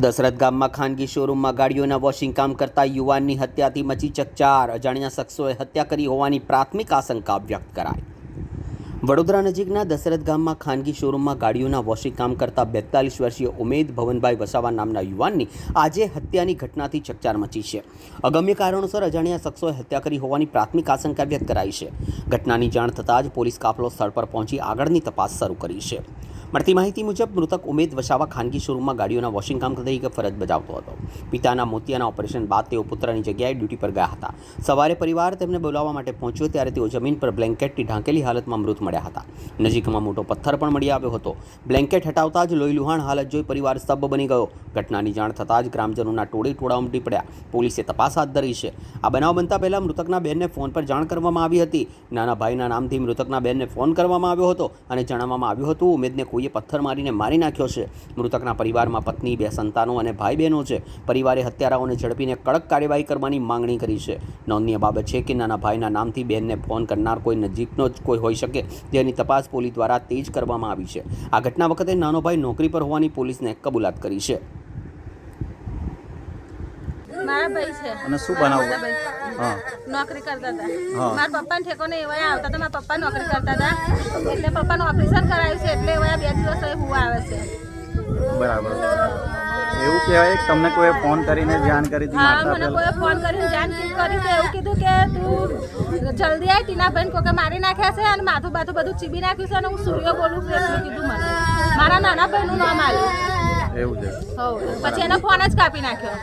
દશરથ ગામમાં ખાનગી શોરૂમમાં ગાડીઓના વોશિંગ કામ કરતા યુવાનની હત્યાથી મચી ચકચાર. અજાણ્યા શખ્સોએ હત્યા કરી હોવાની પ્રાથમિક આશંકા વ્યક્ત કરાઈ. વડોદરા નજીકના દશરથ ગામમાં ખાનગી શોરૂમમાં ગાડીઓના વોશિંગ કામ કરતા 42 વર્ષીય ઉમેદ ભવનભાઈ વસાવા નામના યુવાનની આજે હત્યાની ઘટનાથી ચકચાર મચી છે. અગમ્ય કારણોસર અજાણ્યા શખ્સોએ હત્યા કરી હોવાની પ્રાથમિક આશંકા વ્યક્ત કરાઈ છે. ઘટનાની જાણ થતાં જ પોલીસ કાફલો સ્થળ પર પહોંચી આગળની તપાસ શરૂ કરી છે. મળતી માહિતી મુજબ મૃતક ઉમેદ વસાવા ખાનગી શોરૂમમાં ગાડીઓના વોશિંગ કામ તરીકે ફરજ બજાવતો હતો. પિતાના મોતિયાના ઓપરેશન બાદ તેઓ પુત્રની જગ્યાએ ડ્યુટી પર ગયા હતા. સવારે પરિવાર તેમને બોલાવવા માટે પહોંચ્યો ત્યારે તેઓ જમીન પર બ્લેન્કેટથી ઢાંકેલી હાલતમાં મૃત મળ્યા હતા. નજીકમાં મોટો પથ્થર પણ મળી આવ્યો હતો. બ્લેન્કેટ હટાવતા જ લોહીલુહાણ હાલત જોઈ પરિવાર સ્તબ્ધ બની ગયો. ઘટનાની જાણ થતાં જ ગ્રામજનોના ટોળા ઉમટી પડ્યા. પોલીસે તપાસ હાથ ધરી છે. આ બનાવ બનતા પહેલા મૃતકના બહેનને ફોન પર જાણ કરવામાં આવી હતી. નાના ભાઈના નામથી મૃતકના બહેનને ફોન કરવામાં આવ્યો હતો અને જણાવવામાં આવ્યું હતું ઉમેદને કોઈએ પથ્થર મારીને મારી નાખ્યો છે. મૃતકના પરિવારમાં પત્ની, 2 સંતાનો અને ભાઈ બહેનો છે. પરિવારે હત્યારાઓને ઝડપીને કડક કાર્યવાહી કરવાની માંગણી કરી છે. નોંધનીય બાબત છે કે નાના ભાઈના નામથી બહેનને ફોન કરનાર કોઈ નજીકનો જ કોઈ હોઈ શકે, જેની તપાસ પોલીસ દ્વારા તેજ કરવામાં આવી છે. આ ઘટના વખતે નાનો ભાઈ નોકરી પર હોવાની પોલીસને કબૂલાત કરી છે. મારા ભાઈ છે અને શું બનાવું? હા, નોકરી કરતા હતા. હા. મારા પપ્પાને ઠેકોને એવા આવતા હતા. મારા પપ્પા નોકરી કરતા હતા એટલે પપ્પાનું ઓપરેશન કરાવ્યું છે એટલે એવા 2 દિવસ હું આવે છે. બરાબર. એવું કહેવાય કે તમને કોઈ ફોન કરીને જાણ કરી હતી? હા, મારતા મને પહેલા? કોઈ ફોન કરીને જાણ કરી તો એવું કીધું કે તું જલ્દી આવી, ટીનાભાઈને કોકે મારી નાખ્યા છે અને માથું બાથું બધું ચીબી નાખ્યું છે અને હું સૂર્ય બોલું છું એટલું કીધું મને. મારા નાના ભાઈનું નામ આવ્યું. એવું છે. હો, પછી એનો ફોન જ કાપી નાખ્યો.